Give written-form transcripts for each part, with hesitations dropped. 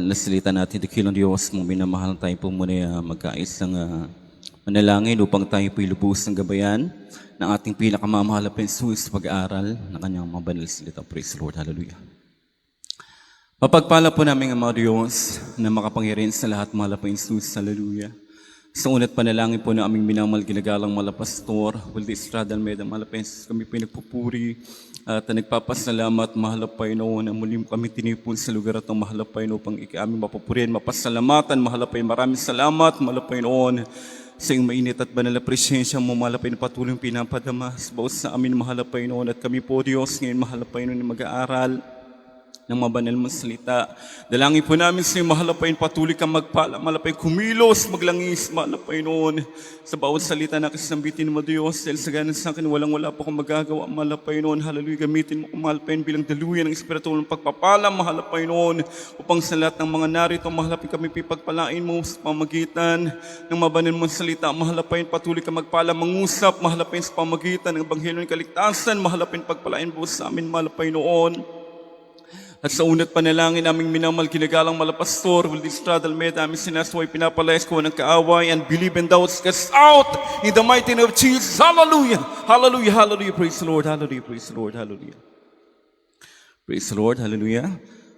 Nasalita natin, dakilang Diyos, mong minamahal tayo po muna magkaisang manalangin upang tayo po ilubos ng gabayan ng ating pinakamamahal na Jesus sa pag-aaral ng kanyang mga banal na salita. Praise the Lord. Hallelujah. Mapagpala po namin ang mga Diyos na makapangyarihan sa lahat, mahal na Jesus. Hallelujah. Sa unat panalangin po na aming minamahal ginagalang mga pastor, Wilde Estrada Almeida, mahal na Jesus, kami pinagpupuri at nagpapasalamat, mahal na Panginoon, na muli kami tinipon sa lugar at mahal na Panginoon, pang aming mapupurihan, mapasalamatan, mahal na Panginoon, maraming salamat, mahal na Panginoon, sa iyong mainit at banal na presensya mo, mahal na Panginoon, patuloy pinapadama sa bawat sa amin, mahal na Panginoon, at kami po, Diyos, ngayon, mahal na Panginoon, na mag-aaral ng mga banal mong salita. Dalangin po namin sa iyo, mahal na Panginoon, patuloy kang magpala, mahal na Panginoon, kumilos, maglangis, mahal na Panginoon, sa bawat salita na kasambitin mo, Diyos, dahil sa ganan sa akin, walang-wala pa akong magagawa, mahal na Panginoon, hallelujah, gamitin mo kung mahal na Panginoon, bilang daluyan ng Espiritu ng pagpapala, mahal na Panginoon, upang sa lahat ng mga narito, mahal na Panginoon, kami pipagpalain mo sa pamagitan ng mga banal mong salita, mahal na Panginoon, patuloy kang magpala, mangusap, mahal na Panginoon, sa pamagitan ng Ebanghelyo ng Kaligtasan, mahal na Panginoon, pagpalain mo sa amin, mahal na Panginoon. At sa unat panalangin naming minamahal ginagalang malapastor, Wilde Estrada Almeida, aming sinasaway pinapalayas ko ng kaaway and believe and doubts cast out in the mighty name of Jesus. Hallelujah! Hallelujah! Hallelujah! Praise the Lord! Hallelujah! Praise the Lord! Hallelujah! Praise the Lord! Hallelujah!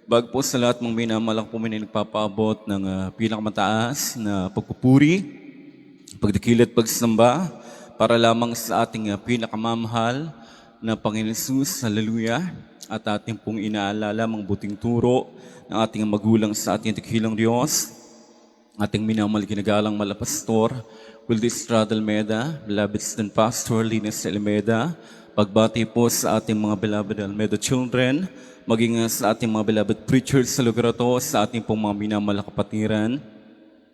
Bago po sa lahat mong minamahal po may nagpapaabot ng pinakamataas na pagpupuri, pagdakil at pagsamba para lamang sa ating pinakamamahal na Panginoon Jesus. Hallelujah! At ating pong inaalala mga buting turo ng ating magulang sa ating dakilang Diyos, ating minamahal ginagalang malapastor, Wilde Estrada Almeida, beloved student pastor, Linus Almeida, pagbati po sa ating mga beloved Almeida children, maging sa ating mga beloved preachers sa lugar ito, sa ating pong mga minamahal kapatiran.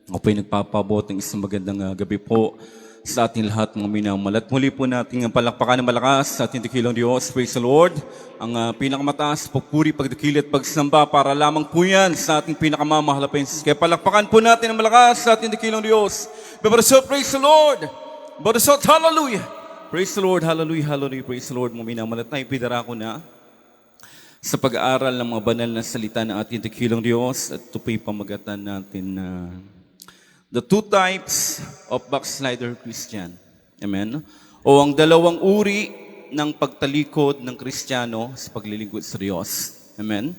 Ako po'y nagpapabot ng isang magandang gabi po sa ating lahat mga minamahal. At muli po natin ang palakpakan ng malakas sa ating dakilang Diyos. Praise the Lord. Ang pinakamataas, pagpuri, pagdakil at pagsamba para lamang po yan sa ating pinakamamahal na Panginoon. Kaya palakpakan po natin ang malakas sa ating dakilang Diyos. Bebarsot, praise the Lord. Bebarsot, hallelujah. Praise the Lord, hallelujah, hallelujah. Praise the Lord, mga minamahal. At naipidara ko na sa pag-aaral ng mga banal na salita ng ating dakilang Diyos. At ito po'y pamagatan natin na the two types of backslider Christian. Amen? O ang dalawang uri ng pagtalikod ng Kristiyano sa paglilingkod sa Diyos. Amen?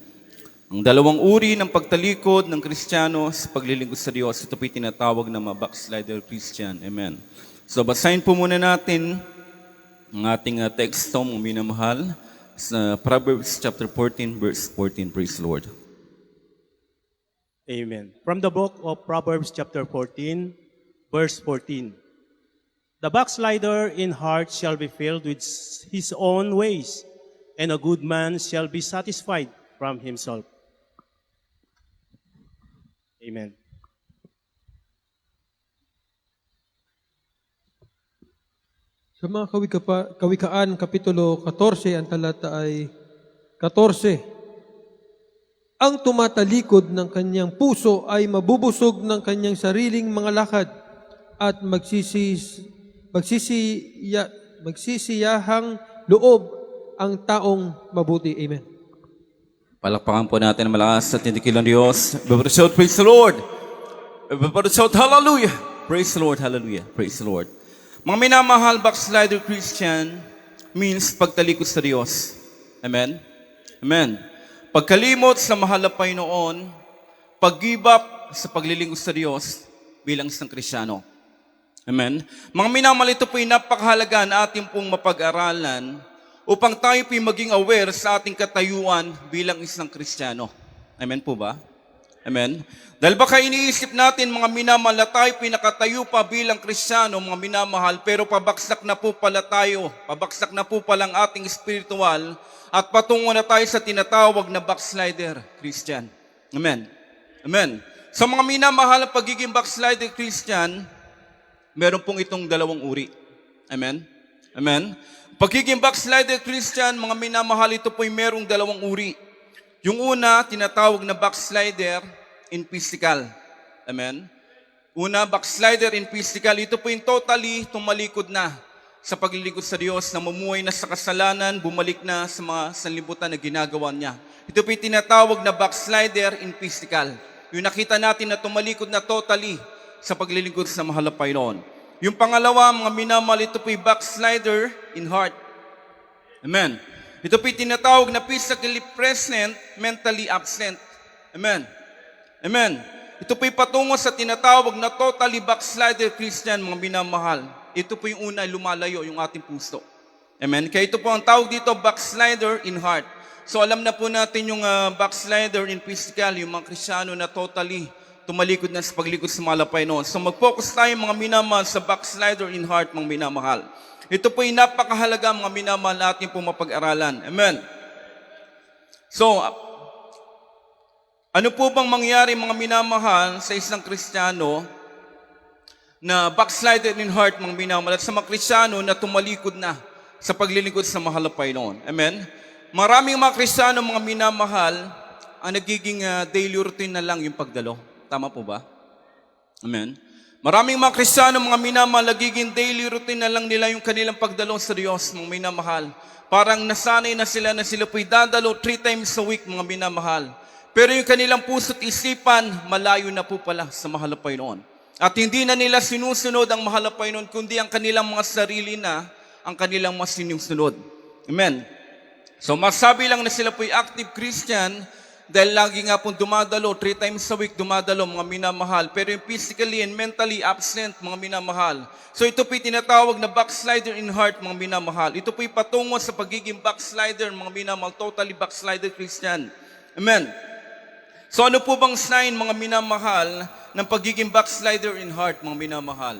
Ang dalawang uri ng pagtalikod ng Kristiyano sa paglilingkod sa Diyos, ito po'y tinatawag na mga backslider Christian. Amen? So basahin po muna natin ang ating teksto, mga minamahal, sa Proverbs chapter 14, verse 14. Praise the Lord. Amen. From the book of Proverbs chapter 14, verse 14. The backslider in heart shall be filled with his own ways, and a good man shall be satisfied from himself. Amen. Sa mga Kawikaan, Kapitulo 14, ang talata ay 14. Ang tumatalikod ng kanyang puso ay mabubusog ng kanyang sariling mga lakad at magsisiyahang loob ang taong mabuti. Amen. Palakpakan po natin ang malakas sa tindikilang Diyos. Bebarsot, praise the Lord. Bebarsot, hallelujah. Praise the Lord, hallelujah. Praise the Lord. Mga minamahal, backslider Christian means pagtalikod sa Diyos. Amen? Amen. Pagkalimot sa mahal na Panginoon, pag-give up sa paglilingkod sa Diyos bilang isang Kristiyano. Amen? Mga minamahal, ito po'y napakahalaga na ating pong mapag-aralan upang tayo po'y maging aware sa ating katayuan bilang isang Kristiyano. Amen po ba? Amen? Dahil baka iniisip natin mga minamahal na tayo pinakatayo pa bilang Kristiyano, mga minamahal, pero pabaksak na po pala tayo, pabaksak na po palang ating spiritual, at patungo na tayo sa tinatawag na backslider Christian. Amen. Amen. Sa mga minamahal ang pagiging backslider Christian, meron pong itong dalawang uri. Amen. Amen. Pagiging backslider Christian, mga minamahal, ito po'y merong dalawang uri. Yung una, tinatawag na backslider in physical. Amen. Una, backslider in physical. Ito po'y totally tumalikod na sa paglilingkod sa Diyos, na mumuhay na sa kasalanan, bumalik na sa mga sanlibutan na ginagawa niya. Ito po'y tinatawag na backslider in physical. Yung nakita natin na tumalikod na totally sa paglilingkod sa mahal na Panginoon. Yung pangalawa, mga minamahal, ito po'y backslider in heart. Amen. Ito po'y tinatawag na physically present, mentally absent. Amen. Amen. Ito po'y patungo sa tinatawag na totally backslider Christian, mga minamahal. Ito po yung una, lumalayo yung ating puso. Amen. Kaya ito po ang tawag dito, backslider in heart. So alam na po natin yung backslider in physical, yung mga Kristyano na totally tumalikod na sa paglikod sa mahal na Panginoon. So mag-focus tayo mga minamahal sa backslider in heart, mga minamahal. Ito po yung napakahalaga mga minamahal natin po mapag-aralan. Amen. So, ano po bang mangyari mga minamahal sa isang Kristiyano na backslided in heart mga minamahal at sa mga Kristiyano na tumalikod na sa paglilingkod sa mahal na Panginoon? Amen? Maraming mga Kristiyano mga minamahal ang nagiging daily routine na lang yung pagdalo. Tama po ba? Amen? Maraming mga Kristiyano mga minamahal nagiging daily routine na lang nila yung kanilang pagdalo sa Diyos mga minamahal. Parang nasanay na sila po'y dadalo 3 times a week mga minamahal. Pero yung kanilang puso't isipan, malayo na po pala sa mahal na Panginoon. At hindi na nila sinusunod ang mahal na Panginoon, kundi ang kanilang mga sarili na ang kanilang mga sinusunod. Amen. So masabi lang na sila po'y active Christian dahil lagi nga pong dumadalo, 3 times a week dumadalo mga minamahal. Pero yung physically and mentally absent mga minamahal. So ito po'y tinatawag na backslider in heart mga minamahal. Ito po'y patungo sa pagiging backslider mga minamahal, totally backslider Christian. Amen. So ano po bang sign mga minamahal ng pagiging backslider in heart mga minamahal?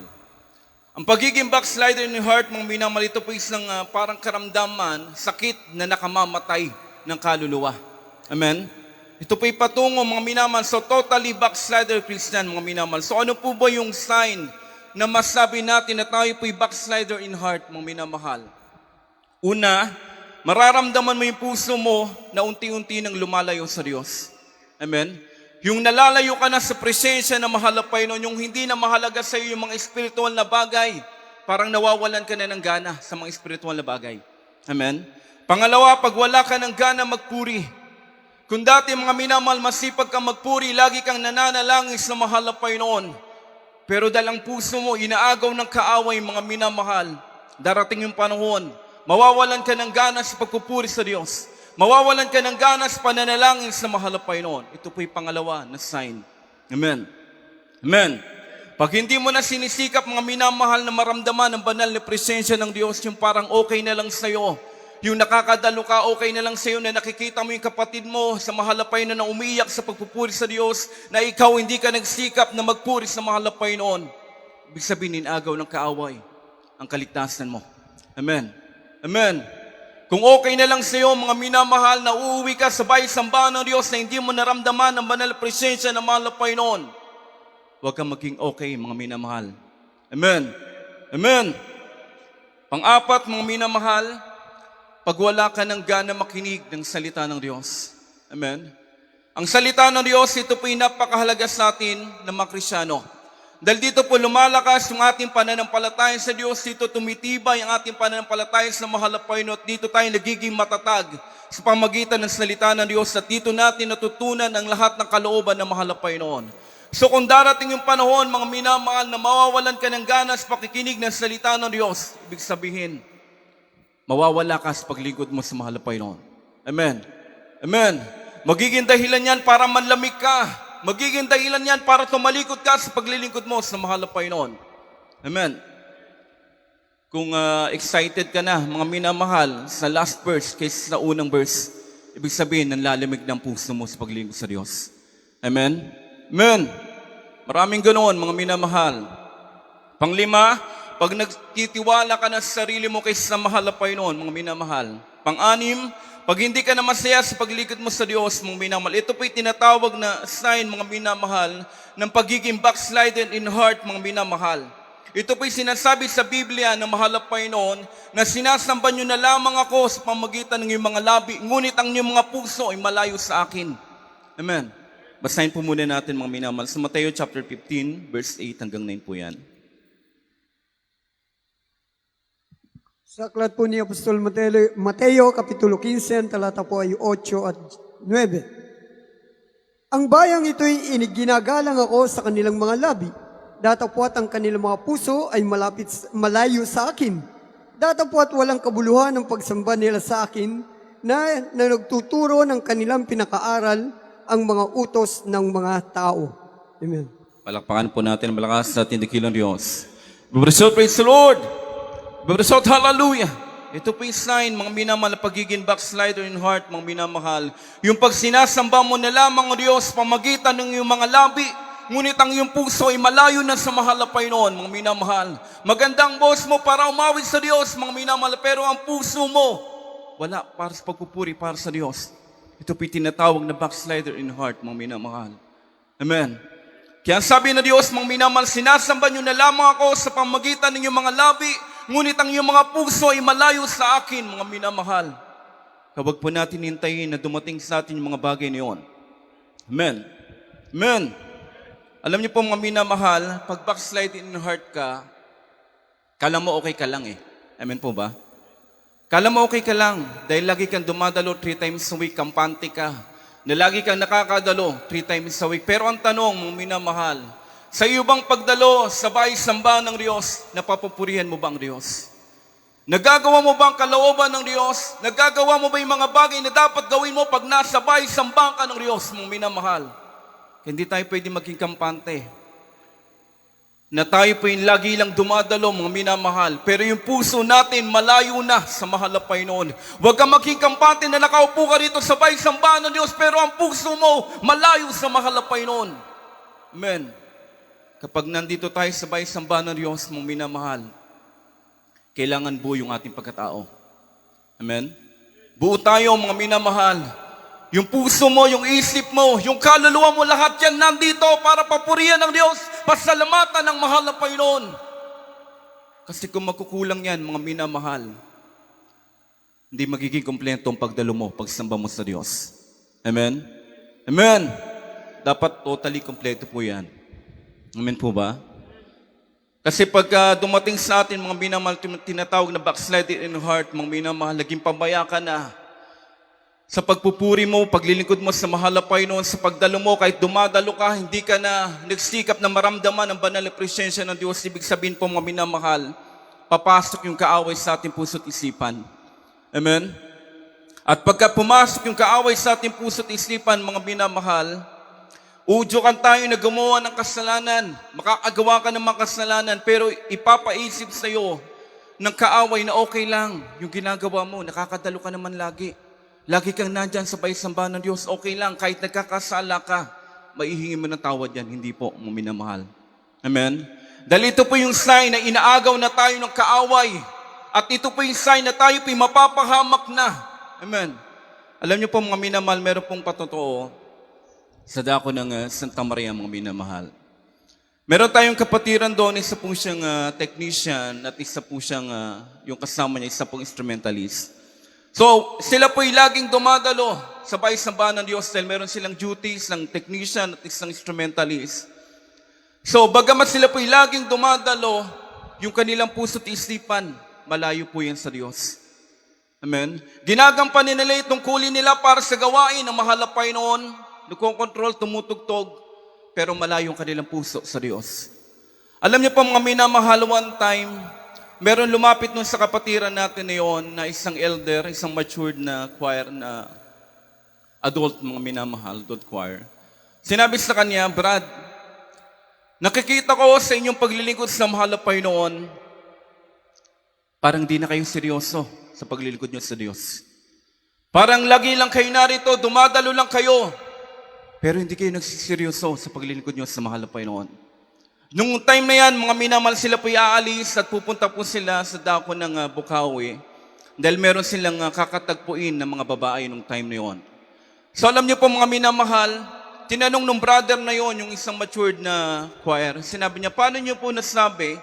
Ang pagiging backslider in heart mga minamahal, ito po isang parang karamdaman, sakit na nakamamatay ng kaluluwa. Amen? Ito po'y patungo mga minamahal, so totally backslider Christian mga minamahal. So ano po ba yung sign na masabi natin na tayo po'y backslider in heart mga minamahal? Una, mararamdaman mo yung puso mo na unti-unti nang lumalayo sa Diyos. Amen? Yung nalalayo ka na sa presensya na mahal na Panginoon, yung hindi na mahalaga sa iyo yung mga espiritual na bagay, parang nawawalan ka na ng gana sa mga espiritual na bagay. Amen? Pangalawa, pag wala ka ng gana magpuri. Kung dati mga minamahal, masipag kang magpuri, lagi kang nananalangin sa mahal na Panginoon. Pero dahil ang puso mo, inaagaw ng kaaway mga minamahal, darating yung panahon, mawawalan ka ng gana sa pagpupuri sa Diyos. Mawawalan ka ng ganas pananalangin sa mahal na Panginoon. Ito po'y pangalawa na sign. Amen. Amen. Pag hindi mo na sinisikap mga minamahal na maramdaman ang banal na presensya ng Diyos, yung parang okay na lang sa'yo. Yung nakakadalo ka, okay na lang sa'yo na nakikita mo yung kapatid mo sa mahal na Panginoon na umiiyak sa pagpupuri sa Diyos, na ikaw hindi ka nagsikap na magpuri sa mahal na Panginoon. Ibig sabihin, agaw ng kaaway ang kaligtasan mo. Amen. Amen. Kung okay na lang sa iyo, mga minamahal, na uuwi ka sa bahay-sambahan ng Diyos na hindi mo naramdaman ang banal na presensya ng mahal na Panginoon, huwag kang maging okay, mga minamahal. Amen. Amen. Pang-apat, mga minamahal, pag wala ka ng gana makinig ng salita ng Diyos. Amen. Ang salita ng Diyos, ito po'y napakahalaga sa atin ng mga Kristyano. Dahil dito po lumalakas yung ating pananampalataya sa Diyos, dito tumitibay ang ating pananampalataya sa mahal na Panginoon, at dito tayo nagiging matatag sa pamagitan ng salita ng Diyos, at dito natin natutunan ang lahat ng kalooban ng mahal na Panginoon. So kung darating yung panahon, mga minamahal, na mawawalan ka ng ganas pakikinig ng salita ng Diyos, ibig sabihin, mawawala ka sa paglingkod mo sa mahal na Panginoon. Amen. Amen. Magiging dahilan yan para manlamig ka. Magiging dahilan yan para tumalikod ka sa paglilingkod mo sa mahal na Panginoon. Amen. Kung excited ka na, mga minamahal, sa last verse kaysa sa unang verse, ibig sabihin, nanlalamig ng puso mo sa paglilingkod sa Diyos. Amen. Amen. Maraming ganoon, mga minamahal. Panglima, pag nagtitiwala ka na sa sarili mo kaysa sa mahal na Panginoon, mga minamahal. Pang-anim, pag hindi ka na masaya sa paglikod mo sa Diyos, mga minamahal, ito po'y tinatawag na sign, mga minamahal, ng pagiging backslidden in heart, mga minamahal. Ito po'y sinasabi sa Biblia ng mahal na Panginoon na sinasamba nyo na lamang ako sa pamagitan ng iyong mga labi, ngunit ang iyong mga puso ay malayo sa akin. Amen. Basahin po muna natin, mga minamahal, sa Mateo chapter 15, verse 8 hanggang 9 po yan. Sa aklat po ni Apostol Mateo, Kapitulo 15, talata po ay 8 at 9. Ang bayang ito'y ginagalang ako sa kanilang mga labi. Datapwat ang kanilang mga puso ay malayo sa akin. Datapwat walang kabuluhan ang pagsamba nila sa akin na nagtuturo ng kanilang pinakaaral ang mga utos ng mga tao. Amen. Palakpakan po natin ang malakas sa tindakilang Diyos. Bibresot, praise the Lord! Bibresot, hallelujah! Ito po yung sign, mga minamahal, pagiging backslider in heart, mga minamahal. Yung pag sinasamba mo na lamang o Diyos, pamagitan ng iyong mga labi, ngunit ang iyong puso ay malayo na sa mahal na Panginoon, mga minamahal. Magandang boss mo para umawit sa Diyos, mga minamahal, pero ang puso mo, wala para sa pagpupuri, para sa Diyos. Ito po yung tinatawag na backslider in heart, mga minamahal. Amen. Kaya sabi na Diyos, mga minamahal, sinasamba nyo na lamang ako sa pamagitan ng iyong mga labi, ngunit ang iyong mga puso ay malayo sa akin, mga minamahal. Huwag po natin hintayin na dumating sa atin yung mga bagay na yun. Amen. Amen. Alam niyo po mga minamahal, pag backslide in heart ka, kala mo okay ka lang eh. Amen po ba? Kala mo okay ka lang dahil lagi kang dumadalo 3 times a week, kampante ka. Na lagi kang nakakadalo 3 times a week. Pero ang tanong, mga minamahal, sa iyo bang pagdalo sa bahay-samba ng Diyos, napapupurihan mo ba ang Diyos? Nagagawa mo ba ang kalooban ng Diyos? Nagagawa mo ba yung mga bagay na dapat gawin mo pag nasa bahay-samba ka ng Diyos, mga minamahal? Hindi tayo pwede maging kampante. Na tayo po yung lagi lang dumadalo, mga minamahal. Pero yung puso natin malayo na sa mahal na Panginoon. Huwag kang maging kampante na nakaupo ka rito sa bahay-samba ng Diyos, pero ang puso mo malayo sa mahal na Panginoon. Amen. Kapag nandito tayo sa bahay-samba ng Diyos, mga minamahal, kailangan buo yung ating pagkatao. Amen? Buo tayo, mga minamahal. Yung puso mo, yung isip mo, yung kaluluwa mo, lahat yan nandito para papurihan ng Diyos, pasalamatan ng mahal na Panginoon. Kasi kung magkukulang yan, mga minamahal, hindi magiging kompleto ang pagdalo mo, pagsamba mo sa Diyos. Amen? Amen? Dapat totally kompleto po yan. Amen po ba? Kasi pag dumating sa atin, mga minamahal, tinatawag na backsliding in heart, mga minamahal, naging pabaya ka na. Sa pagpupuri mo, paglilingkod mo sa mahal na Panginoon, sa pagdalo mo, kahit dumadalo ka, hindi ka na nagsikap na maramdaman ang banal na presensya ng Diyos. Ibig sabihin po, mga minamahal, papasok yung kaaway sa ating puso't isipan. Amen? At pagka pumasok yung kaaway sa ating puso't isipan, mga minamahal, udyokan tayo na gumawa ng kasalanan. Makakagawa ka ng mga kasalanan, pero ipapaisip sa iyo ng kaaway na okay lang yung ginagawa mo. Nakakadalo ka naman lagi. Lagi kang nandyan sa bahay-samba ng Diyos. Okay lang, kahit nagkakasala ka, maihingi mo ng tawad yan. Hindi po, mga minamahal. Amen? Dahil ito po yung sign na inaagaw na tayo ng kaaway. At ito po yung sign na tayo po'y mapapahamak na. Amen? Alam niyo po, mga minamahal, meron pong patotoo sa dako ng Santa Maria, mga minamahal. Meron tayong kapatiran doon, isa po siyang technician at isa po siyang, yung kasama niya, isa pong instrumentalist. So, sila po'y laging dumadalo sa bahay-samba ng Diyos dahil meron silang duties ng technician at isang instrumentalist. So, bagamat sila po'y laging dumadalo, yung kanilang puso't isipan, malayo po yan sa Diyos. Amen? Ginagampanin nila itong tungkulin nila para sa gawain ng mahal na Panginoon, nagkokontrol, tumutugtog, pero malayo yung kanilang puso sa Diyos. Alam niyo po mga minamahal, one time, meron lumapit nun sa kapatiran natin na yun, na isang elder, isang matured na choir na adult, mga minamahal, adult choir. Sinabi sa kanya, Brad, nakikita ko sa inyong paglilingkod sa mahal na Panginoon, parang di na kayo seryoso sa paglilingkod niyo sa Diyos. Parang lagi lang kayo narito, dumadalo lang kayo, pero hindi kayo nagsiseryoso sa paglilingkod niyo sa mahal na Panginoon. Nung time na yan, mga minamahal, sila po'y aalis at pupunta po sila sa dako ng Bukawi dahil meron silang kakatagpuin ng mga babae nung time na yon. So alam niyo po mga minamahal, tinanong nung brother na yon, yung isang matured na choir, sinabi niya, paano niyo po nasabi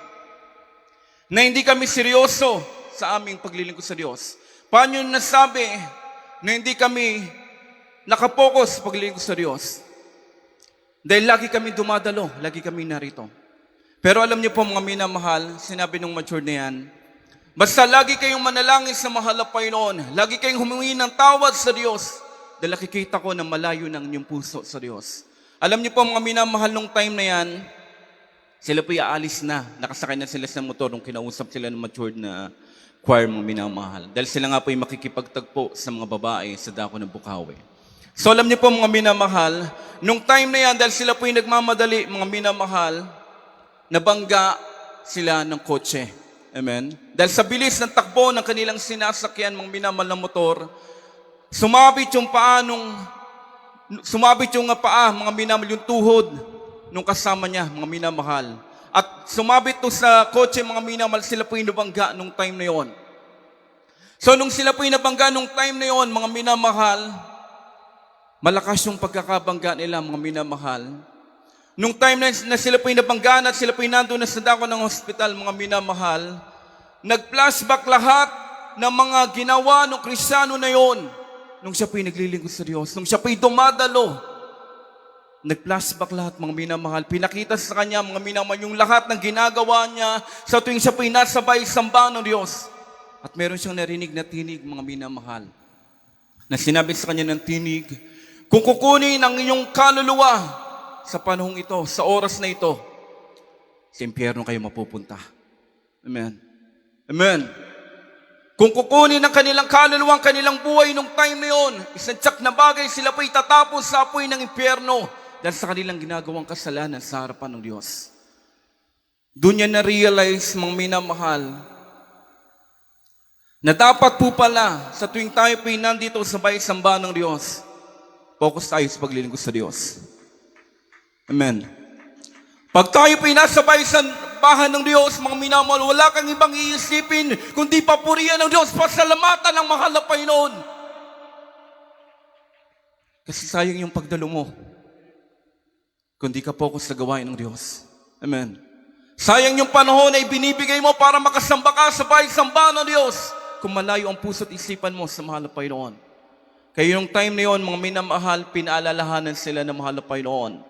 na hindi kami seryoso sa aming paglilingkod sa Diyos? Paano niyo nasabi na hindi kami nakapokus sa paglilingkod sa Diyos? Dahil lagi kami dumadalo, lagi kami narito. Pero alam niyo po mga minamahal, sinabi nung mature na yan, basta lagi kayong manalangin sa mahal na Panginoon, lagi kayong humingi ng tawad sa Diyos, dahil nakikita ko na malayo ng inyong puso sa Diyos. Alam niyo po mga minamahal, nung time na yan, sila po aalis na. Nakasakay na sila sa motor nung kinausap sila ng matured na choir, mga minamahal. Dahil sila nga po yung makikipagtagpo sa mga babae sa dako ng Bukawi. So alam niyo po mga minamahal, nung time na yan, dahil sila po yung nagmamadali, mga minamahal, nabangga sila ng kotse. Amen? Dahil sa bilis ng takbo ng kanilang sinasakyan, mga minamahal na motor, sumabit yung paa, mga minamahal, yung tuhod nung kasama niya, mga minamahal. At sumabit to sa kotse, mga minamahal, sila po yung nabangga nung time na yon. So nung sila po yung nabangga nung time na yon, mga minamahal, malakas yung pagkakabangga nila, mga minamahal. Nung time na sila po yung nabangga at sila po yung nandun na sa dako ng hospital, mga minamahal, nag-flashback lahat ng mga ginawa ng Kristiyano na yon. Nung siya po yung naglilingkod sa Diyos, nung siya po yung dumadalo, nag-flashback lahat, mga minamahal. Pinakita sa kanya, mga minamahal, yung lahat ng ginagawa niya sa tuwing siya po yung nasabay sambahan ng Diyos. At meron siyang narinig na tinig, mga minamahal, na sinabi sa kanya ng tinig, kung kukunin ang inyong kaluluwa sa panahong ito, sa oras na ito, sa impyerno kayo mapupunta. Amen. Amen. Kung kukunin ang kanilang kaluluwa, ang kanilang buhay nung time na yon, isang tsak na bagay, sila po itatapon sa apoy ng impyerno dahil sa kanilang ginagawang kasalanan sa harapan ng Diyos. Doon niya na-realize, mga minamahal, na dapat po pala sa tuwing tayo po nandito sa bahay-sambahan ng Diyos, focus tayo sa paglilingkod sa Diyos. Amen. Pag tayo po nasa bahay-sambahan ng Diyos, mga minamahal, wala kang ibang iisipin kundi papurihan ng Diyos, pasalamatan ng mahal na Panginoon. Kasi sayang yung pagdalo mo kundi ka focus sa gawain ng Diyos. Amen. Sayang yung panahon na ibinibigay mo para makasamba ka sa bahay-sambahan ng Diyos kung malayo ang puso't isipan mo sa mahal na Panginoon. Kaya yung time na yon, mga minamahal, pinaalalahanan sila ng mahal na Panginoon.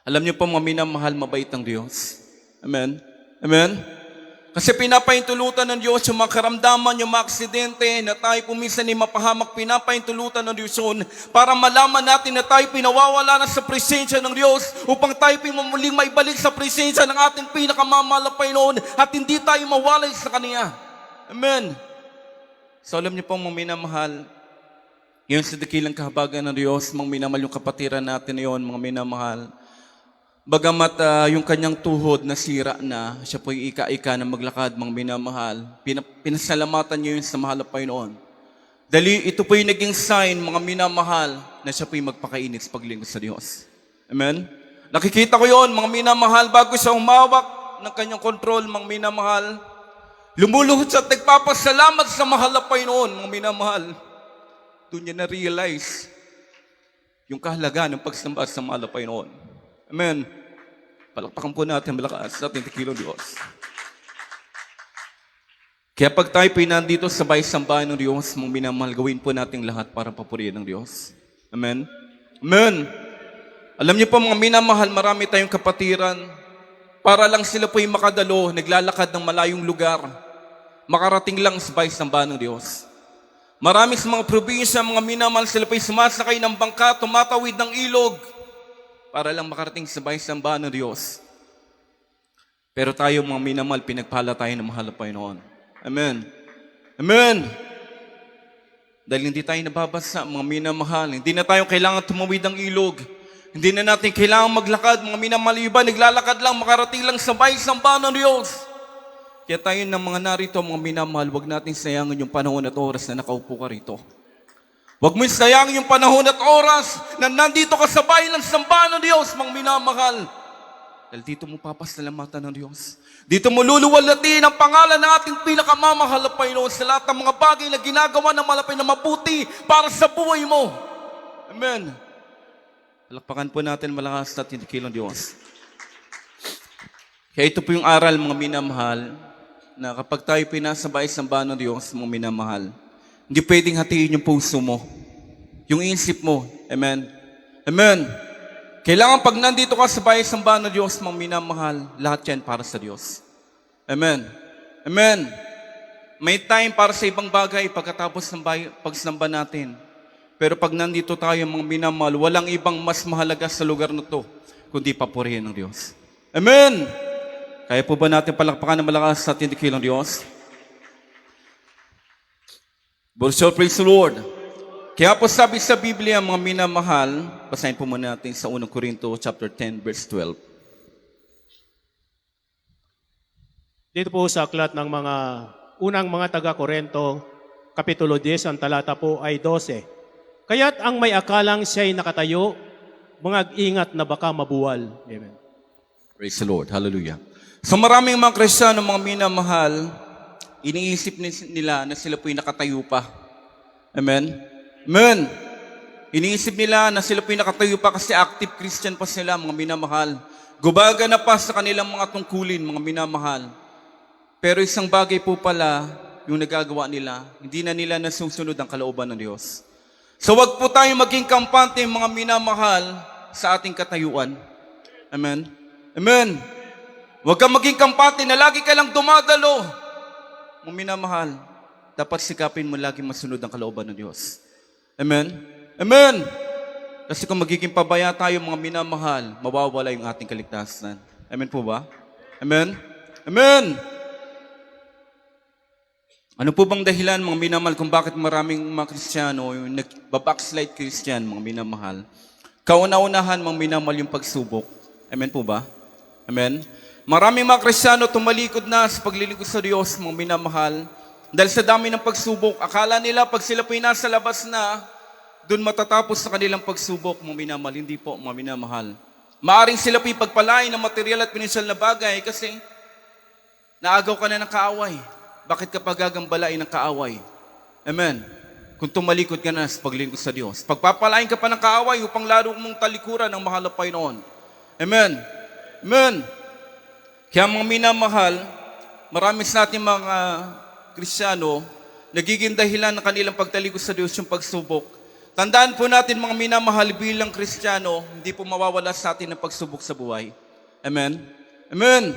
Alam niyo po mga minamahal, mabait ang Diyos. Amen? Amen? Kasi pinapaintulutan ng Diyos yung mga karamdaman, yung mga aksidente na tayo kuminsan ay mapahamak, pinapaintulutan ng Diyos yun para malaman natin na tayo pinawawala na sa presensya ng Diyos upang tayo muling maibalik sa presensya ng ating pinakamamahal na Panginoon at hindi tayo mawalay sa Kanya. Amen? So alam niyo po mga minamahal, yun sa dakilang kahabagan ng Diyos, mga minamahal yung kapatiran natin na yun, mga minamahal. Bagamat yung kanyang tuhod nasira na, siya po yung ika-ika na maglakad, mga minamahal. Pinasalamatan niyo yun sa mahal na Panginoon. Dali, ito po yung naging sign, mga minamahal, na siya po yung magpakainit sa paglingkod sa Diyos. Amen? Nakikita ko yun, mga minamahal, bago siya humawak ng kanyang kontrol, mga minamahal. Lumuluhod siya at nagpapasalamat sa mahal na Panginoon, mga minamahal. Doon niya na-realize yung kahalaga ng pagsamba sa mahal na Panginoon. Amen. Palakpakan po natin malakas sa ating tikilong Diyos. Kaya pag tayo po nandito sa bahay-sambahan ng Diyos, mga minamahal, gawin po natin lahat para papurihan ng Diyos. Amen. Amen. Alam niyo po mga minamahal, marami tayong kapatiran. Para lang sila po yung makadalo, naglalakad ng malayong lugar. Makarating lang sa bahay-sambahan ng Diyos. Marami sa mga probinsya, mga minamahal, sila po yung sumasakay ng bangka, tumatawid ng ilog para lang makarating sa bahay-sambahan ng Diyos. Pero tayo mga minamahal, pinagpala tayo ng mahal na Panginoon. Amen. Amen. Dahil hindi tayo nababasa, mga minamahal. Hindi na tayo kailangan tumawid ng ilog. Hindi na natin kailangan maglakad, mga minamahal. Iba, naglalakad lang, makarating lang sa bahay-sambahan ng Diyos. Kaya tayo ng mga narito, mga minamahal, huwag natin sayangin yung panahon at oras na nakaupo ka rito. Huwag mo sayangin yung panahon at oras na nandito ka sa bahay ng sambahan ng Diyos, mga minamahal. Dahil dito mo papasalamatan ng Diyos. Dito mo luluwalhatiin ang pangalan ng ating pinakamamahal na Panginoon sa lahat ng mga bagay na ginagawa ng malapit na mabuti para sa buhay mo. Amen. Palakpakan po natin malakas at tinikilang Diyos. Kaya ito po yung aral, mga minamahal, na kapag tayo pinasa bahay-sambahan ng Diyos, mga minamahal, hindi pwedeng hatiin yung puso mo, yung isip mo. Amen? Amen? Kailangan pag nandito ka sa bahay-sambahan ng Diyos, mga minamahal, lahat yan para sa Diyos. Amen? Amen? May time para sa ibang bagay pagkatapos ng pagsamba natin. Pero pag nandito tayo mga minamahal, walang ibang mas mahalaga sa lugar na to, kundi papurihin ng Diyos. Amen! Kaya po ba natin palakpakan ng malakas sa tindikilang Diyos? Worship, praise the Lord. Kaya po sabi sa Biblia, mga minamahal, basahin po muna natin sa 1 Corinto chapter 10, verse 12. Dito po sa aklat ng mga unang mga taga-Korento, Kapitulo 10, ang talata po ay 12. Kaya't ang may akalang siya'y nakatayo, mag-ingat na baka mabuwal. Amen. Praise the Lord. Hallelujah. So maraming mga Kristiyano, mga minamahal, iniisip nila na sila po'y nakatayo pa. Amen? Amen! Iniisip nila na sila po'y nakatayo pa kasi active Christian pa sila, mga minamahal. Gubaga na pa sa kanilang mga tungkulin, mga minamahal. Pero isang bagay po pala, yung nagagawa nila, hindi na nila nasusunod ang kalooban ng Diyos. So wag po tayong maging kampante, mga minamahal, sa ating katayuan. Amen? Amen? Huwag kang maging kampante na lagi ka lang dumadalo. Mga minamahal, dapat sikapin mo lagi masunod ang kalooban ng Diyos. Amen? Amen? Kasi kung magiging pabaya tayo, mga minamahal, mawawala yung ating kaligtasan. Amen po ba? Amen? Amen? Ano po bang dahilan, mga minamahal, kung bakit maraming mga Kristiyano, yung nagbabackslide Christian, mga minamahal? Kauna-unahan, mga minamahal, yung pagsubok. Amen po ba? Amen? Maraming mga Kristiyano tumalikod na sa paglilingkod sa Diyos, mga minamahal, dahil sa dami ng pagsubok. Akala nila pag sila po'y nasa labas na, doon matatapos sa kanilang pagsubok, mga minamahal. Hindi po, mga minamahal. Maaring sila po'y pagpalain ng material at pinansyal na bagay kasi naagaw ka na ng kaaway. Bakit ka pagagambalain ng kaaway? Amen. Kung tumalikod ka na sa paglingkod sa Diyos. Pagpapalain ka pa ng kaaway upang lalo mong talikuran ng mahal na Panginoon. Amen. Amen. Kaya mga minamahal, marami sa ating mga Kristiyano, nagiging dahilan ng kanilang pagtalikod sa Diyos yung pagsubok. Tandaan po natin, mga minamahal, bilang Kristiyano, hindi po mawawala sa atin ang pagsubok sa buhay. Amen. Amen.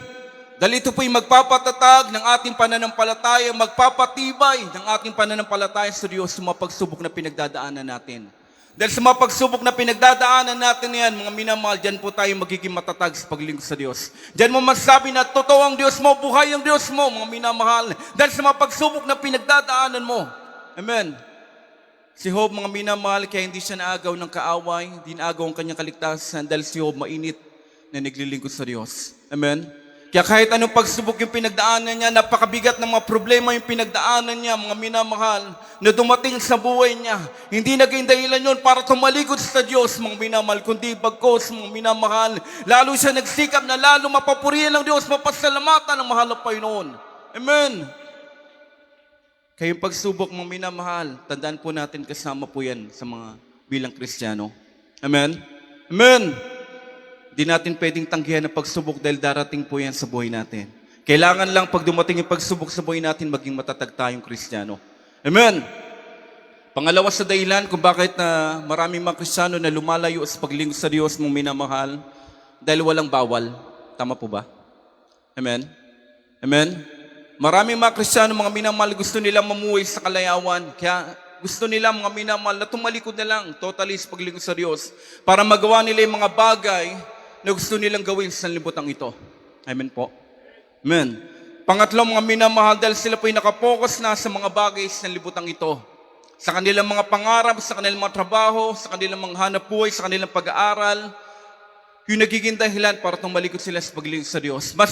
Dahil ito po'y magpapatatag ng ating pananampalataya, magpapatibay ng ating pananampalataya sa Diyos sa mga pagsubok na pinagdadaanan natin. Dahil sa mga pagsubok na pinagdadaanan natin yan, mga minamahal, dyan po tayo magiging matatag sa paglingkod sa Diyos. Dyan mo masasabi na totoo ang Diyos mo, buhay ang Diyos mo, mga minamahal. Dahil sa mga pagsubok na pinagdadaanan mo. Amen. Si Job, mga minamahal, kaya hindi siya naagaw ng kaaway, hindi naagaw ang kanyang kaligtasan dahil si Job mainit na naglilingkod sa Diyos. Amen. Kaya kahit anong pagsubok yung pinagdaanan niya, napakabigat ng mga problema yung pinagdaanan niya, mga minamahal, na dumating sa buhay niya, hindi naging dahilan yun para tumalikod sa Diyos, mga minamahal, kundi bagkos, mga minamahal, lalo siya nagsikap na lalo mapapurihan ng Diyos, mapasalamatan ng mahal na Panginoon. Amen. Kaya yung pagsubok, mga minamahal, tandaan po natin kasama po yan sa mga bilang Kristiyano. Amen. Amen. Di natin pwedeng tanggihan ang pagsubok dahil darating po yan sa buhay natin. Kailangan lang pag dumating yung pagsubok sa buhay natin, maging matatag tayong Kristiyano. Amen! Pangalawa sa dahilan kung bakit na maraming mga Kristiyano na lumalayo sa paglingkod sa Diyos mong minamahal, dahil walang bawal. Tama po ba? Amen? Amen? Maraming mga Kristiyano, mga minamahal, gusto nilang mamuhay sa kalayawan. Kaya gusto nila, mga minamahal, na tumalikod na lang totally sa paglingkod sa Diyos para magawa nila yung mga bagay na gusto nilang gawin sa sanlibutan ito. Amen po. Amen. Pangatlo, mga minamahal, dahil sila po'y nakapokus na sa mga bagay sa sanlibutan ito. Sa kanilang mga pangarap, sa kanilang mga trabaho, sa kanilang mga hanap buhay, sa kanilang pag-aaral, yung nagiging dahilan para tumalikod sila sa paglingkod sa Diyos. Mas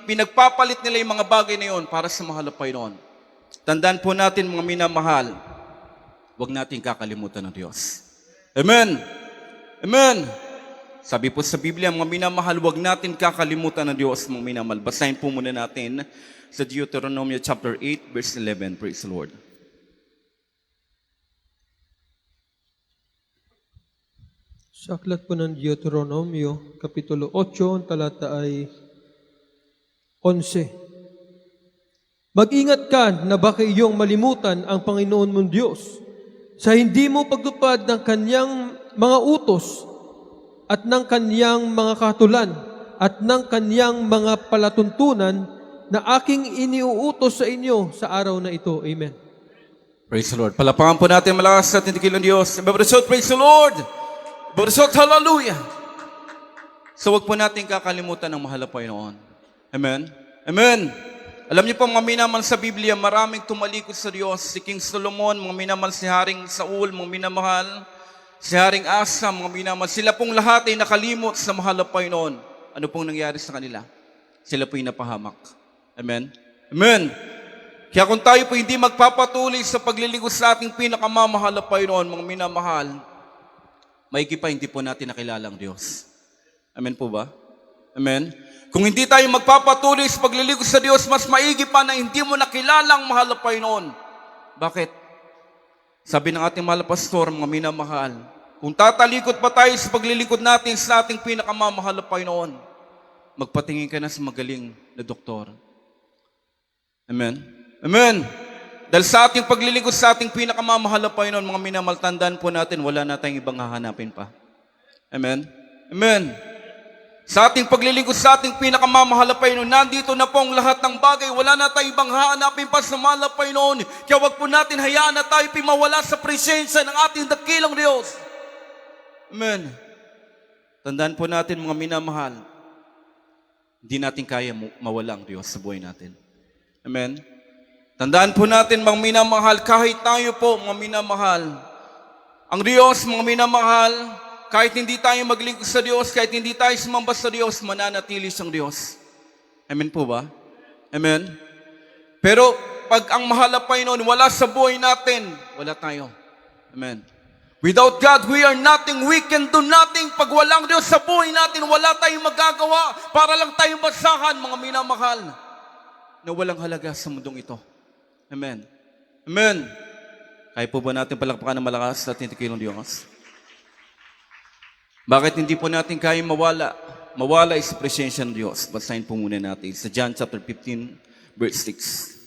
pinagpapalit nila yung mga bagay na yun para sa mahal na Panginoon. Tandaan po natin, mga minamahal, huwag natin kakalimutan ng Diyos. Amen. Amen. Sabi po sa Biblia, mga minamahal, huwag natin kakalimutan ng Diyos, mga minamahal. Basahin po muna natin sa Deuteronomy chapter 8, verse 11. Praise the Lord. Sa aklat po ng Deuteronomio, Kapitulo 8, ang talata ay 11. Mag-ingat ka na baka iyong malimutan ang Panginoon mong Diyos sa hindi mo pagtupad ng kanyang mga utos at ng kanyang mga katulan at ng kanyang mga palatuntunan na aking iniuutos sa inyo sa araw na ito. Amen. Praise the Lord. Palapakan po natin malakas sa ating dakilang Diyos. Ibabrasot, praise the Lord. Ibabrasot, hallelujah. So wag po natin kakalimutan ng mahal na Panginoon. Amen? Amen. Alam niyo po mga minamahal sa Biblia, maraming tumalikod sa Diyos. Si King Solomon, mga minamahal si Haring Saul, mga minamahal. Si Haring Asa, mga minamahal. Sila pong lahat ay nakalimot sa mahal na Panginoon. Ano pong nangyari sa kanila? Sila po'y napahamak. Amen? Amen. Kaya kung tayo po hindi magpapatuloy sa paglilingkod sa ating pinakamamahal na Panginoon, mga minamahal, maigi pa hindi po natin nakilala ang Diyos. Amen po ba? Amen? Kung hindi tayo magpapatuloy sa paglilingkod sa Diyos, mas maigi pa na hindi mo nakilala ang mahal na Panginoon. Bakit? Sabi ng ating mahal na pastor, mga minamahal, kung tatalikod pa tayo sa paglilingkod natin sa ating pinakamamahal na Panginoon, magpatingin ka na sa magaling na doktor. Amen? Amen. Dahil sa ating paglilingkod sa ating pinakamamahal na Panginoon, mga minamahal, tandaan po natin, wala na tayong ibang hahanapin pa. Amen? Amen. Sa ating paglilingkod sa ating pinakamamahal na Panginoon, nandito na po ang lahat ng bagay, wala na tayong ibang hahanapin pa sa mahal na Panginoon. Kaya wag po natin hayaan na tayo pimawala sa presensya ng ating dakilang Diyos. Amen. Tandaan po natin, mga minamahal, hindi natin kaya mawala ang Diyos sa buhay natin. Amen. Tandaan po natin, mga minamahal, kahit tayo po, mga minamahal, ang Diyos, mga minamahal, kahit hindi tayo maglingkod sa Diyos, kahit hindi tayo sumamba sa Diyos, mananatili siyang Diyos. Amen po ba? Amen? Pero, pag ang mahal na Panginoon wala sa buhay natin, wala tayo. Amen. Without God, we are nothing. We can do nothing. Pag walang Diyos sa buhay natin, wala tayong magagawa para lang tayong basahan, mga minamahal, na walang halaga sa mundong ito. Amen. Amen. Kaya po ba natin palakpakan ng malakas sa ating dakilang Diyos? Bakit hindi po natin kaya mawala? Mawala is sa presensya ng Diyos. Basahin po muna natin sa John chapter 15, verse 6.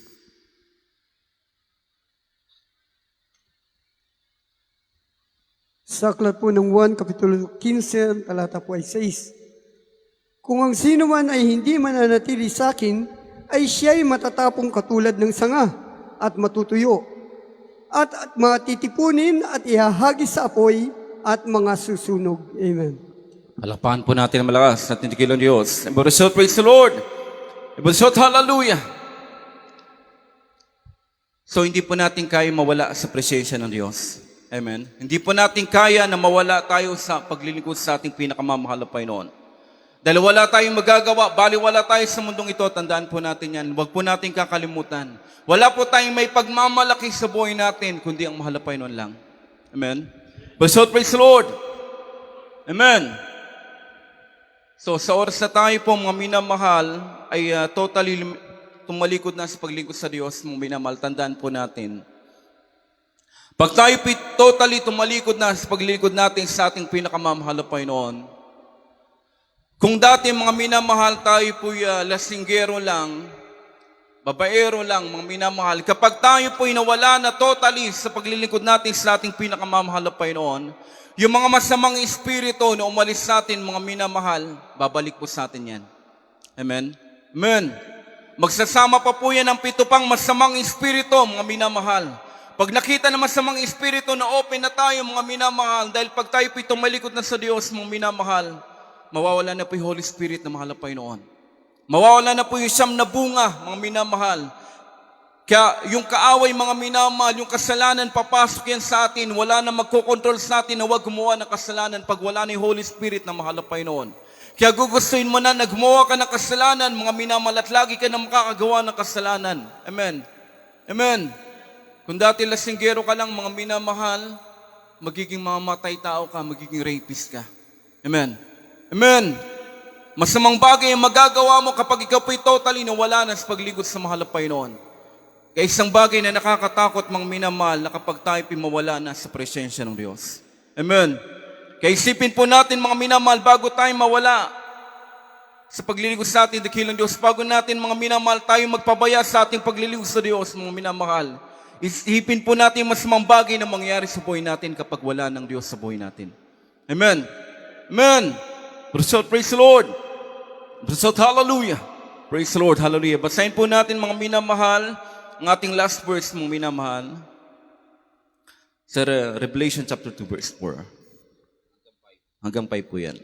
Sa aklat po ng 1, Kapitulo 15, ang talata po ay 6. Kung ang sino man ay hindi mananatili sa akin, ay siya'y matatapong katulad ng sanga at matutuyo, at matitipunin at ihahagis sa apoy at mga susunog. Amen. Palakpakan po natin ang malakas sa ating dakilang Diyos. Ibabrasot, praise the Lord. Ibabrasot, hallelujah. So, hindi po natin kaya mawala sa presensya ng Diyos. Amen. Hindi po natin kaya na mawala tayo sa paglilingkod sa ating pinakamamahal na Panginoon. Dahil wala tayong magagawa, bali wala tayo sa mundong ito, tandaan po natin yan. Huwag po natin kakalimutan. Wala po tayong may pagmamalaki sa buhay natin, kundi ang mahal na Panginoon lang. Amen. Praise the Lord. Amen. So sa oras na tayo po, mga minamahal, ay totally tumalikod na sa paglingkod sa Diyos, mga minamahal, tandaan po natin. Pag tayo totally tumalikod na sa paglingkod natin sa ating pinakamamahal na Panginoon, kung dati mga minamahal tayo po'y lasinggero lang, babaero lang, mga minamahal, kapag tayo po'y nawala na totally sa paglilingkod natin sa ating pinakamamahal na Panginoon, yung mga masamang espiritu na umalis sa atin, mga minamahal, babalik po sa atin yan. Amen? Amen. Magsasama pa po yan ng 7 pang masamang espiritu, mga minamahal. Pag nakita ng masamang espiritu na open na tayo, mga minamahal, dahil pag tayo po'y tumalikod na sa Diyos, mga minamahal, mawawala na po yung Holy Spirit na mahal na Panginoon. Mawawala na po yung siyam na bunga, mga minamahal. Kaya yung kaaway, mga minamahal, yung kasalanan, papasok yan sa atin. Wala na magkokontrol sa atin na huwag gumawa ng kasalanan pag wala na yung Holy Spirit na mahal na Panginoon. Kaya gugustuhin mo na gumawa ka ng kasalanan, mga minamahal, at lagi ka na makakagawa ng kasalanan. Amen. Amen. Kung dati lasinggero ka lang, mga minamahal, magiging mamatay tao ka, magiging rapist ka. Amen. Amen. Masamang bagay ang magagawa mo kapag ikaw po'y totally nawala na sa paglingkod sa mahal na Panginoon. Kaya isang bagay na nakakatakot, mga minamahal, na kapag tayo mawala na sa presensya ng Diyos. Amen. Kaya isipin po natin, mga minamahal, bago tayo mawala sa paglilingkod sa ating dakilang Diyos, bago natin, mga minamahal, tayo magpabaya sa ating paglilingkod sa Diyos, mga minamahal, isipin po natin masamang bagay na mangyari sa buhay natin kapag wala ng Diyos sa buhay natin. Amen. Amen. Praise the Lord. Hallelujah. Praise the Lord. Hallelujah. Basahin po natin, mga minamahal, ang ating last verse, mga minamahal. Sir, Revelation chapter 2 verse 4. Hanggang 5 po yan.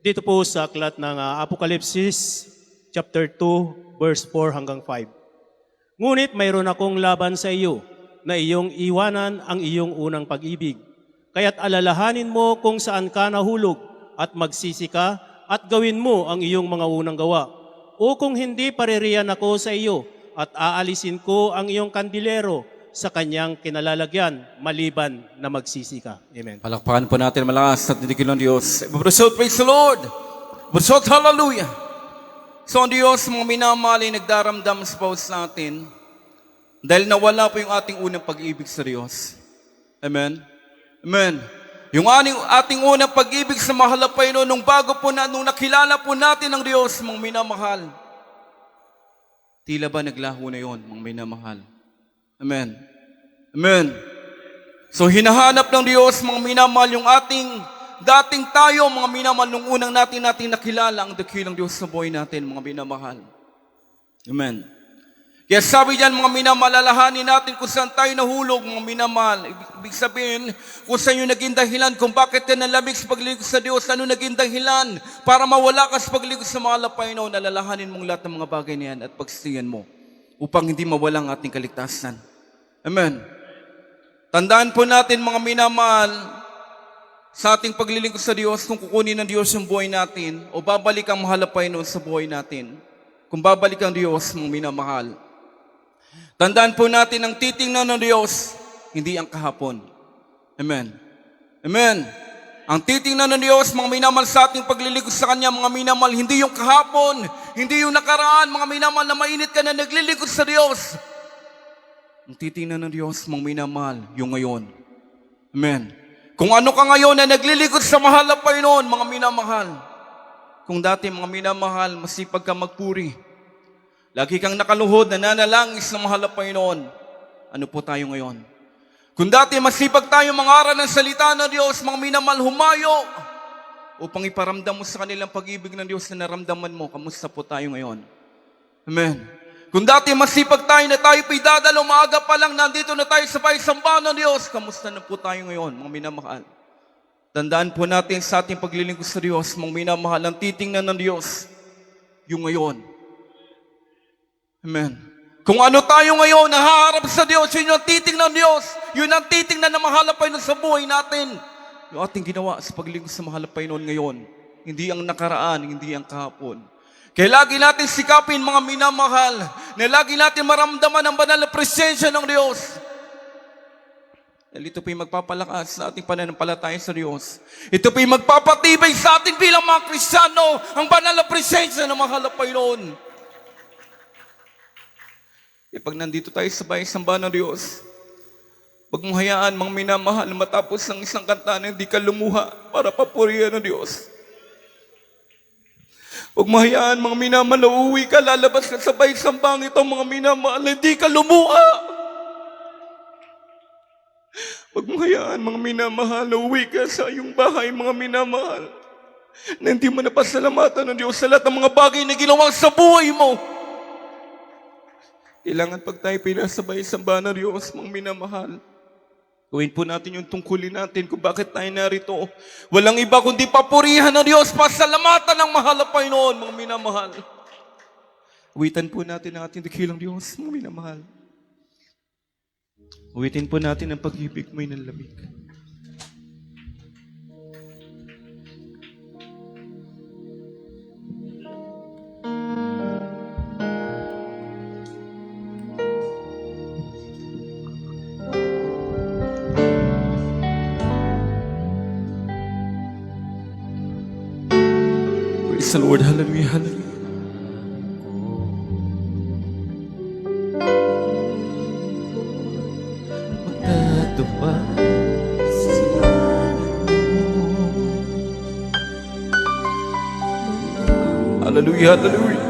Dito po sa aklat ng Apokalipsis, chapter 2, verse 4 hanggang 5. Ngunit mayroon akong laban sa iyo, na iyong iwanan ang iyong unang pag-ibig. Kaya't alalahanin mo kung saan ka nahulog, at magsisi ka, at gawin mo ang iyong mga unang gawa. O kung hindi, paririyan ako sa iyo, at aalisin ko ang iyong kandilero sa kanyang kinalalagyan, maliban na magsisi ka. Amen. Palakpakan po natin malakas at dinikin ng Diyos. Brusot, praise the Lord. Brusot, hallelujah. So ang Diyos, mga minamahal ay nagdaramdam sa bawat natin dahil nawala po yung ating unang pag-ibig sa Diyos. Amen? Amen. Yung ating unang pag-ibig sa mahal na Panginoon nung bago po nung nakilala po natin ang Diyos, mga minamahal. Tila ba naglaho na yon, mga minamahal? Amen. Amen. So hinahanap ng Diyos, mga minamahal, yung ating dating tayo, mga minamahal, nung unang natin nakilala ang dakilang Diyos sa buhay natin, mga minamahal. Amen. Kaya sabi diyan, mga minamahal, alalahanin natin kung saan tayo nahulog, mga minamahal. Ibig sabihin, kung saan yung naging dahilan, kung bakit ka nalamig sa paglingkod sa Diyos, ano naging dahilan para mawala ka sa paglingkod sa mahal na Panginoon, alalahanin mong lahat ng mga bagay na yan at pagsistiyan mo upang hindi mawala ang ating kaligtasan. Amen. Tandaan po natin, mga minamahal, sa ating paglilingkod sa Diyos, kung kukunin ng Diyos yung buhay natin o babalik ang mahal na Panginoon sa buhay natin, kung babalik ang Diyos, mga minamahal, tandaan po natin ang titingnan ng Diyos, hindi ang kahapon. Amen. Amen. Ang titingnan ng Diyos, mga minamahal, sa ating paglilingkod sa Kanya, mga minamahal, hindi yung kahapon, hindi yung nakaraan, mga minamahal, na mainit ka na naglilingkod sa Diyos. Ang titingnan ng Diyos, mga minamahal, yung ngayon. Amen. Kung ano ka ngayon na naglilingkod sa mahal na Panginoon, mga minamahal. Kung dati, mga minamahal, masipag ka magpuri, lagi kang nakaluhod, nananalangis ng mahal na Panginoon, ano po tayo ngayon? Kung dati masipag tayo mangaral ng salita ng Diyos, mga minamahal, humayo upang iparamdam mo sa kanilang pag-ibig ng Diyos na naramdaman mo, kamusta po tayo ngayon? Amen. Kung dati masipag tayo na tayo pa'y dadalo, maaga pa lang nandito na tayo sa paisamba ng Diyos, kamusta na po tayo ngayon, mga minamahal? Tandaan po natin sa ating paglilingkod sa Diyos, mga minamahal, ang titingnan ng Diyos, yung ngayon. Amen. Kung ano tayo ngayon, nahaharap sa Diyos, yun yung titingnan ng Diyos, yun ang titingnan na mahal na Panginoon sa buhay natin. Yung ating ginawa sa paglingkod sa mahal na Panginoon ngayon, hindi ang nakaraan, hindi ang kahapon. Kaya lagi natin sikapin, mga minamahal, na lagi natin maramdaman ang banal na presensya ng Diyos. Dahil ito po'y magpapalakas sa ating pananampalataya sa Diyos. Ito po'y magpapatibay sa ating bilang mga Kristiyano, ang banal na presensya ng mahal na Panginoon. Kaya pag nandito tayo sa bahay-samba ng Diyos, huwag mong hayaan, mga minamahal, matapos ng isang kanta na hindi ka lumuha para papurihan ng Diyos. Huwag mahayaan, mga minamahal, uuwi ka, lalabas ka sa bahay-sambang ito, mga minamahal, hindi ka lumuha. Huwag mahayaan, mga minamahal, uuwi ka sa iyong bahay, mga minamahal, na hindi mo napasalamatan ng Diyos sa lahat ng mga bagay na ginawa sa buhay mo. Kailangan pag tayo pinasabay sa bahay ng Diyos, mga minamahal, gawin po natin yung tungkulin natin kung bakit tayo narito. Walang iba kundi papurihan ng Diyos, pasalamatan ng mahal na Panginoon, mga minamahal. Uwitan po natin ang ating dakilang Diyos, mga minamahal. Uwitin po natin ang pag-ibig mo'y nanlamig. Praise the Lord. Hallelujah. Hallelujah. Hallelujah. Hallelujah.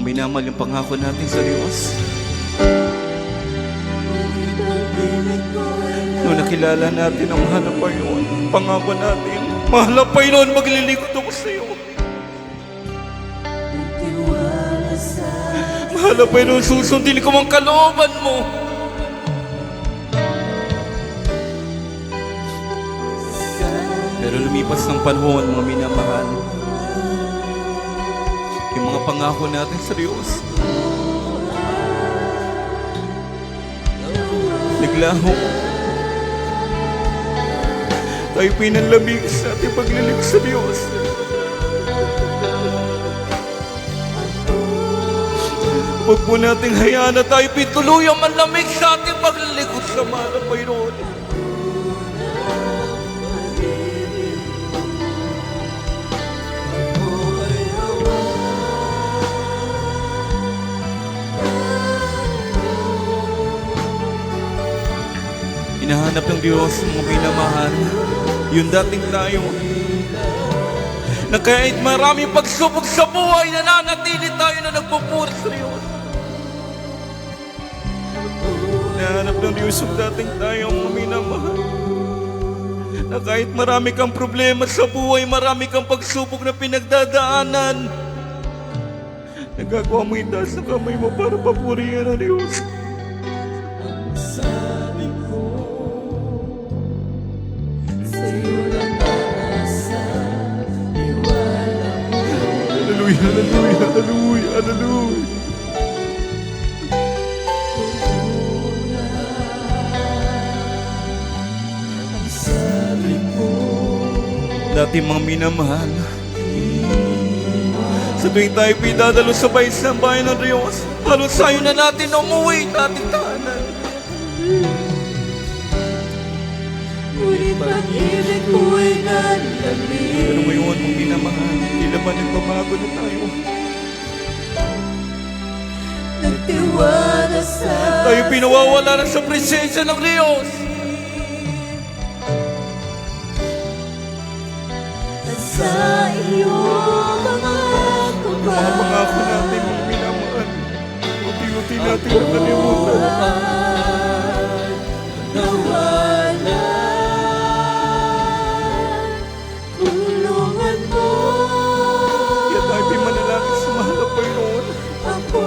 Minamal yung pangako natin sa Diyos. Noong makilala natin ang mahal na Panginoon. Pangako natin, mahal na Panginoon, maglilingkod ako sa iyo. Mahal na Panginoon, susundin ko ang kalooban mo. Pero lumipas ng panahon, mga minamahal, yung mga pangako natin sa Diyos, naglaho. Tayo pinanlamig sa ating paglilingkod sa Diyos. Huwag po nating hayaan na tayo pituluyang manlamig sa ating paglilingkod sa mahal na Panginoon. Hinahanap ng Diyos mga minamahal, yung dating tayo, na kahit maraming pagsubok sa buhay, nananatili tayo na nagpupuri sa Diyos. Hinahanap ng Diyos yung dating tayo mga minamahal, na kahit marami kang problema sa buhay, marami kang pagsubok na pinagdadaanan, nagagawa mo itaas ng kamay mo para papurihan ang Diyos. Hallelujah, hallelujah, hallelujah. Dati mga minamahal, sa tuwing tayo pinadalo sa bayan ng Diyos, halos sayo na natin umuwi natin tahanan. Ngunit pag-ibig ko'y nanlamig. Pero ngayon mga minamahal, tila ba nagbabago na tayo? Nagtiwala sa Tayo pinawawala na sa presensya ng Diyos. sa iyong mga Mga pangako natin mga minamahal, unti-unti natin nakalimutan. nawala. Tulungan mo Kaya tayo pimanalangin sa mahal na Panginoon. ako.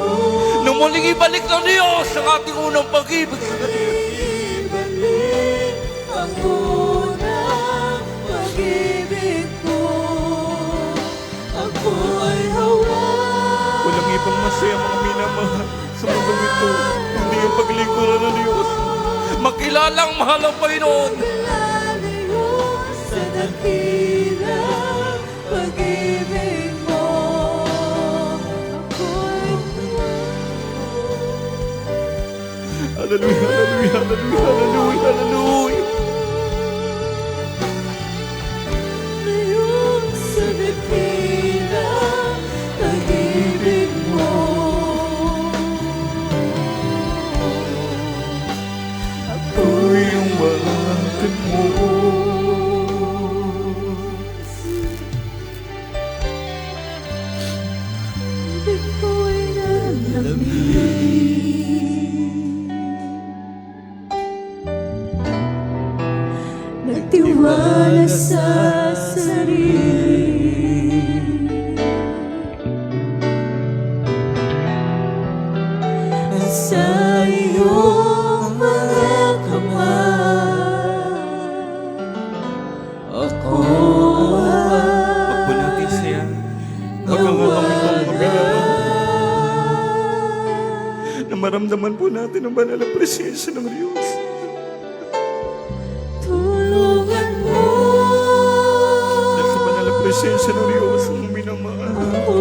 Nang muling ibalik ng Diyos ang ating unang pag-ibig sa Kanya. Ibalik ang unang pag-ibig ko. Ako ay hawak. Walang ibang masaya mga minamahal sa mundong ito, hindi ang paglingkuran ng Diyos. Makilala ang mahal ng Panginoon. Lalayo sa dakilang pag-ibig mo. Ako'y Hallelujah, hallelujah, hallelujah, hallelujah, hallelujah. lalayo sa dakilang pag-ibig mo. Ako'y ang bakit mo. Ibig ko'y nalamig. Nagtiwala sa sarili. Sa iyong mga kamay. Ako Huwag po natin siya. Pagkakataon ito mga minamahal. Na maramdaman po natin ang banal na presensya ng Diyos. tulungan mo Dahil sa banal na presensya ng Diyos, mga minamahal. ako.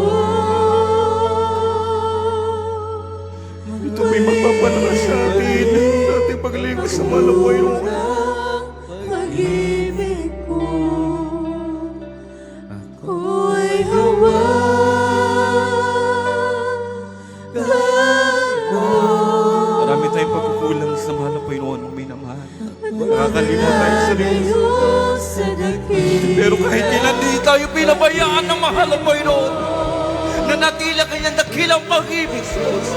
Ito may magpapalakas sa atin, sa ating paglingkod sa mahal na Panginoon. Pag-ibig ko, ako'y hawak. Marami tayong pagkukulang sa mahal na Panginoon, mga minamahal. Nakakalimot tayo sa Diyos. Sa dakilang Pero kahit kailan di tayo pinabayaan ng mahal na Panginoon, na natila kanyang dakilang pag-ibig sa Diyos.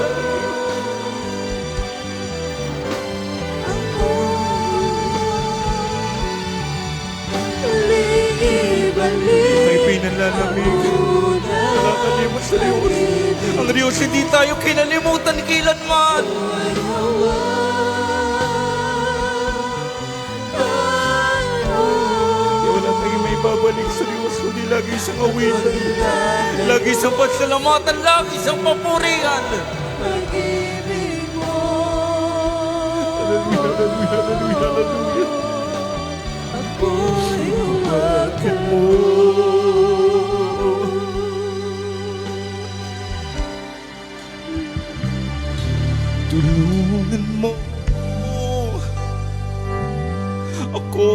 nilalamig. Nakakalimot sa Diyos. Ang Diyos hindi tayo kinalimutan kailanman. Wala tayong may babalik sa Diyos, kundi lagi siyang awitan. Lagi siyang pasalamatan, lagi siyang papurihan. Pag-ibig mo. Hallelujah, hallelujah, hallelujah, hallelujah. Ako'y hawakan mo. Tulungan mo ako.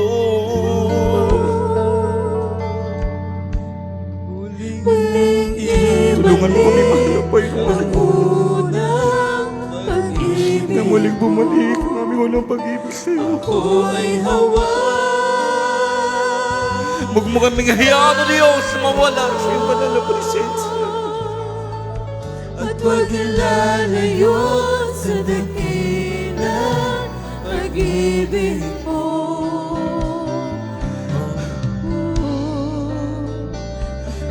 Tulungan mo kami mahalapay Unang pag-ibig na muling bumalik ang aming unang pag-ibig sa'yo. ko ay hawak. Huwag mo kaming hayaan o Diyos mawala sa iyong banal na presensya. At huwag ilalayo sa dakilang pag-ibig mo.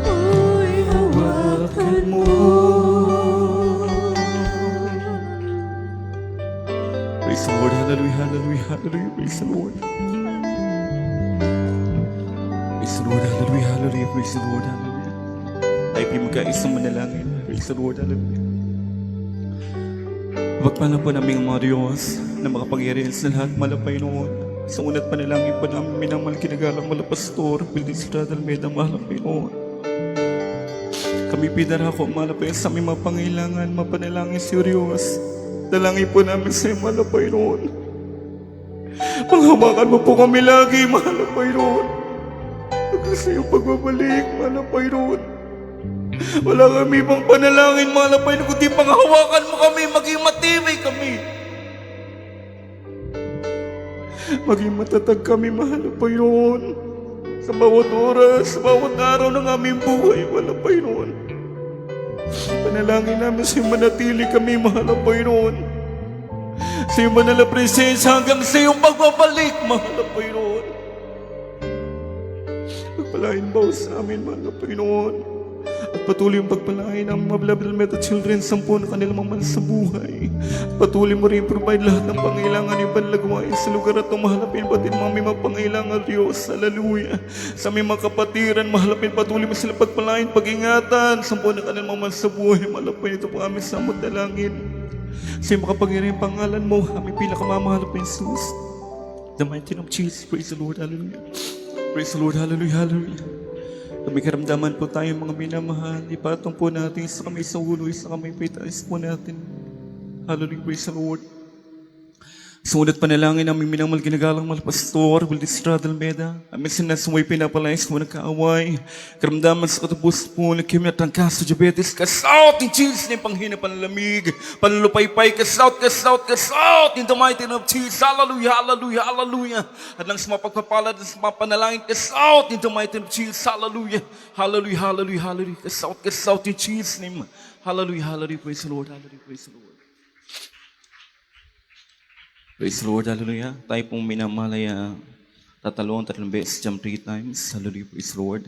Ako'y hawakan mo. Praise the Lord, hallelujah, hallelujah, hallelujah, praise the Lord. Praise the Lord, hallelujah, hallelujah, praise the Lord, hallelujah. Tayo po magkaisang manalangin, praise the Lord, hallelujah. Pagpala po namin ang mga Diyos na makapangyarihan sa lahat malapay noon. Sa unat panalangin po namin minamahal kinagalang malapastor, Wildy Estrada Almeida, malapay noon. Kami pinara ko malapay sa aming mga pangailangan, mapanalangin si Diyos. Dalangin po namin sa iyo malapay noon. Panghawakan mo po kami lagi, malapay noon. Hanggang sa iyong pagbabalik, malapay noon. Wala kami ibang panalangin, malapay noon, kundi panghawakan mo kami, maging matibay kami. Maging matatag kami, malapay noon. Sa bawat oras, sa bawat araw ng aming buhay, malapay noon. Panalangin namin sa iyong manatili kami, malapay noon. Sa iyong manala presensya hanggang sa iyong pagbabalik, malapay noon. Pagpalain ba sa amin, malapay noon. At patuloy yung pagpalain ng mga beloved Almeida children, 10 na kanilang mga mahal sa buhay. Patuloy mo rin provide lahat ng pangailangan ng panlagawain sa lugar at mahalapin pati mga may mga pangailangan, Diyos. Hallelujah. Sa aming mga kapatiran, mahalapin patuloy mo sila pagpalain, pag-ingatan. 10 na kanilang mga mahal sa buhay. Malapin ito po aming samot dalangin. Sa iyong makapangyarihang pangalan mo, aming pinakamamahal na Jesus. The mighty name of Jesus. Praise the Lord. Hallelujah. Praise the Lord. Hallelujah. Hallelujah. Kami karamdaman po tayo mga minamahal. Ipatong po natin sa kami sa ulo, sa kami paitais po natin. Hallelujah, praise the Lord. Sunod panalangin namin minamahal ginagalang malapastor, Wildy Estrada Almeida. Amin sinasumay pinapalayas mo nagkaaway. Karamdaman sa katapos po, nagkimya trangkaso, diabetes, kasout in Jesus name, panghina, panlalamig, panlupaypay, kasout, in the mighty name of Jesus. Hallelujah, hallelujah, hallelujah. At lang sa mga pagpapalad sa mga panalangin, kasout in the mighty name of Jesus. Hallelujah, hallelujah, hallelujah, hallelujah. Kasout in Jesus name. Hallelujah, hallelujah, praise the Lord, hallelujah, praise the Lord. Praise the Lord, hallelujah. Tayo pong minamalaya tatalon 3 beses, jump 3 times. Hallelujah, praise the Lord.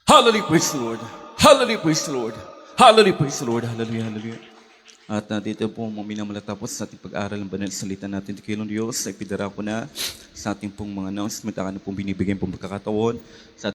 Hallelujah, praise the Lord. Hallelujah, praise the Lord. Hallelujah, praise the Lord. Hallelujah, hallelujah. At dito po minamalapos sa ating pag-aaral ng banal na salita natin ng Kilong Diyos. Ay pidara ko na sa ating pong mga announcement. Akan na pong binibigyan pong pagkakataon sa